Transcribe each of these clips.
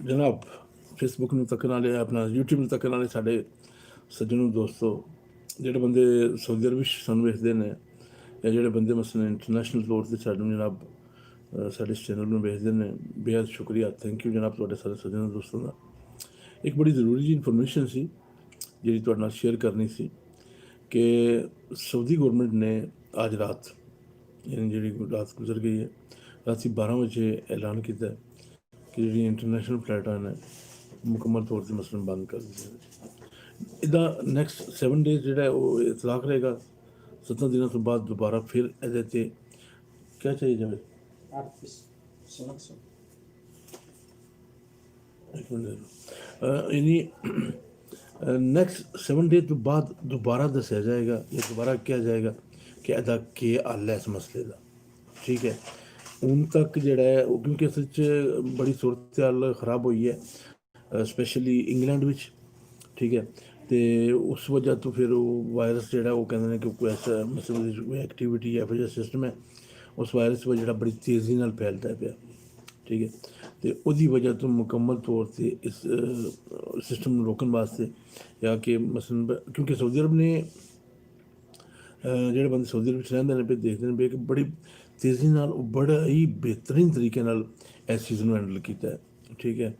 जनाब फेसबुक ਨੂੰ ਤੱਕਣ ਵਾਲੇ ਆਪਣਾ YouTube ਨੂੰ ਤੱਕਣ ਵਾਲੇ ਸਾਡੇ ਸੱਜਣੋ ਦੋਸਤੋ ਜਿਹੜੇ ਬੰਦੇ ਸਾਊਦੀ ਅਰਬ ਵਿੱਚ ਸਾਨੂੰ ਵੇਖਦੇ ਨੇ ਜਾਂ ਜਿਹੜੇ ਬੰਦੇ ਮਸਲਨ ਇੰਟਰਨੈਸ਼ਨਲ ਤੌਰ 'ਤੇ ਸਾਨੂੰ ਜਨਾਬ ਸਾਡੇ ਇਸ ਚੈਨਲ ਨੂੰ ਵੇਖਦੇ ਨੇ ਬੇਹੱਦ ਸ਼ੁਕਰੀਆ ਥੈਂਕ ਯੂ ਜਨਾਬ ਤੁਹਾਡੇ ਸਾਰੇ ਸੱਜਣੋ ਦੋਸਤੋਂ ਦਾ ਇੱਕ ਬੜੀ ਜ਼ਰੂਰੀ ਜਿਹੀ ਇਨਫੋਰਮੇਸ਼ਨ ਸੀ ਜਿਹੜੀ ਤੁਹਾਡੇ ਨਾਲ ਸ਼ੇਅਰ ਕਰਨੀ ਸੀ ਕਿ ਸਾਊਦੀ ਗੌਰਮੈਂਟ ਨੇ ਅੱਜ ਰਾਤ यानी जी रात गुजर गई है रात 12 बजे ऐलान किया कि जी इंटरनेशनल फ्लाइटा ने मुकम्मल तौर पर मसलन बंद कर दिया इदा नैक्सट 7 डेज जो वो इतलाक रहेगा 7 दिनों तो बाद दोबारा फिर ए क्या चाहिए जावेद यानी नैक्सट 7 डेज तो बाद दोबारा दसिया जाएगा या दोबारा किया जाएगा कि अदा के हल है इस मसले का ठीक है हूँ तक जोड़ा है क्योंकि असल च बड़ी सूरत हाल खराब हुई है स्पैशली इंग्लैंड में ठीक है तो उस वजह तो फिर वो वायरस जोड़ा वो कहते हैं कि कोई ऐसा मतलब एक्टिविटी है फिर सिस्टम है उस वायरस की वजह बड़ी तेज़ी नाल फैलता है ठीक है तो उसकी वजह तो मुकम्मल तौर पर इस सिस्टम रोकने वास्ते या कि मसलन क्योंकि सऊदी अरब ने ਜਿਹੜੇ ਬੰਦੇ ਸਾਊਦੀ ਅਰਬ ਵਿੱਚ ਰਹਿੰਦੇ ਨੇ ਪਏ ਦੇਖਦੇ ਨੇ ਪਏ ਕਿ ਬੜੀ ਤੇਜ਼ੀ ਨਾਲ ਬੜਾ ਹੀ ਬਿਹਤਰੀਨ ਤਰੀਕੇ ਨਾਲ ਇਸ ਚੀਜ਼ ਨੂੰ ਹੈਂਡਲ ਕੀਤਾ ਹੈ ਠੀਕ ਹੈ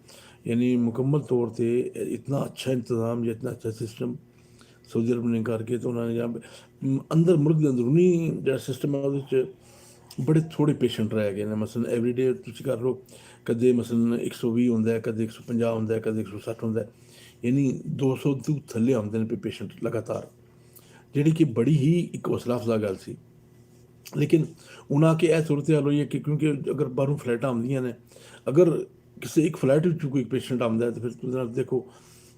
ਯਾਨੀ ਮੁਕੰਮਲ ਤੌਰ 'ਤੇ ਇਤਨਾ ਅੱਛਾ ਇੰਤਜ਼ਾਮ ਜਾਂ ਇਤਨਾ ਅੱਛਾ ਸਿਸਟਮ ਸਾਊਦੀ ਅਰਬ ਨੇ ਕਰਕੇ ਤਾਂ ਉਹਨਾਂ ਨੇ ਜਾਂ ਅੰਦਰ ਮੁਲਕ ਦੇ ਅੰਦਰੂਨੀ ਜਿਹੜਾ ਸਿਸਟਮ ਹੈ ਉਹਦੇ 'ਚ ਬੜੇ ਥੋੜ੍ਹੇ ਪੇਸ਼ੈਂਟ ਰਹਿ ਗਏ ਨੇ ਮਸਲਨ ਐਵਰੀ ਡੇ ਤੁਸੀਂ ਕਰ ਲਓ ਕਦੇ ਮਸਲਨ 120 ਹੁੰਦਾ ਕਦੇ 150 ਹੁੰਦਾ ਕਦੇ 160 ਹੁੰਦਾ ਯਾਨੀ 200 ਤੋਂ ਥੱਲੇ ਆਉਂਦੇ ਨੇ ਪੇਸ਼ੈਂਟ ਲਗਾਤਾਰ ਜਿਹੜੀ ਕਿ ਬੜੀ ਹੀ ਇੱਕ ਹੌਸਲਾ ਅਫਜ਼ਾ ਗੱਲ ਸੀ ਲੇਕਿਨ ਉਹਨਾਂ ਕਿ ਇਹ ਸੂਰਤ ਹਾਲ ਹੋਈ ਹੈ ਕਿ ਕਿਉਂਕਿ ਅਗਰ ਬਾਹਰੋਂ ਫਲਾਈਟਾਂ ਆਉਂਦੀਆਂ ਨੇ ਅਗਰ ਕਿਸੇ ਇੱਕ ਫਲਾਈਟ ਵਿੱਚ ਕੋਈ ਪੇਸ਼ੈਂਟ ਆਉਂਦਾ ਹੈ ਤਾਂ ਫਿਰ ਉਹਦੇ ਨਾਲ ਦੇਖੋ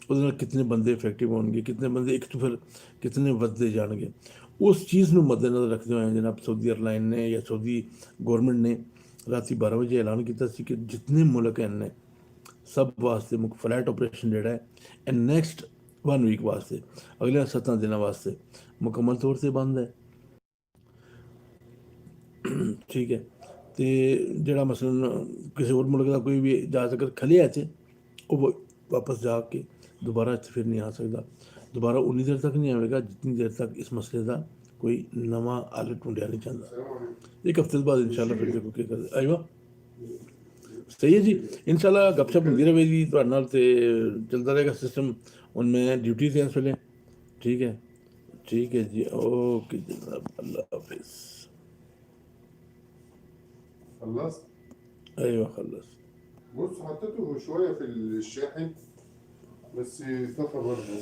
ਉਹਦੇ ਨਾਲ ਕਿਤਨੇ ਬੰਦੇ ਇਫੈਕਟਿਵ ਹੋਣਗੇ ਕਿਤਨੇ ਬੰਦੇ ਇੱਕ ਤੋਂ ਫਿਰ ਕਿਤਨੇ ਵੱਧਦੇ ਜਾਣਗੇ ਉਸ ਚੀਜ਼ ਨੂੰ ਮੱਦੇਨਜ਼ਰ ਰੱਖਦੇ ਹੋਏ ਜਨਾਬ ਸਾਊਦੀ ਏਅਰਲਾਈਨ ਨੇ ਜਾਂ ਸਾਊਦੀ ਗੌਰਮੈਂਟ ਨੇ ਰਾਤੀ 12 ਵਜੇ ਐਲਾਨ ਕੀਤਾ ਸੀ ਕਿ ਜਿਤਨੇ ਮੁਲਕ ਹਨ ਨੇ ਸਭ ਵਾਸਤੇ ਮੁੱਖ ਫਲਾਈਟ ਆਪਰੇਸ਼ਨ ਜਿਹੜਾ ਹੈ ਇਹ ਨੈਕਸਟ 1 ਵੀਕ वास्ते अगले 7 दिनों वास्ते मुकम्मल तौर से बंद है ठीक है तो जोड़ा मसलन किसी और मुल्क का कोई भी जहाज अगर खलिया इतने वो वापस जाके दोबारा इतने फिर नहीं आ सकता दोबारा उन्नी देर तक नहीं आएगा जितनी देर तक इस मसले का कोई नवा हल ढूंढिया नहीं चाहता एक हफ्ते बाद इंशाल्लाह फिर देखो क्या कर आएगा सही है जी इंशाल्लाह गपशप होती रहेगी तो चलता रहेगा सिस्टम उनमें ड्यूटी से इसलिए ठीक है जी ओके जनाब अल्लाह हाफिज़ خلصت؟ ايوه خلص بص حطيته شوية في الشاحن بس طفى برضه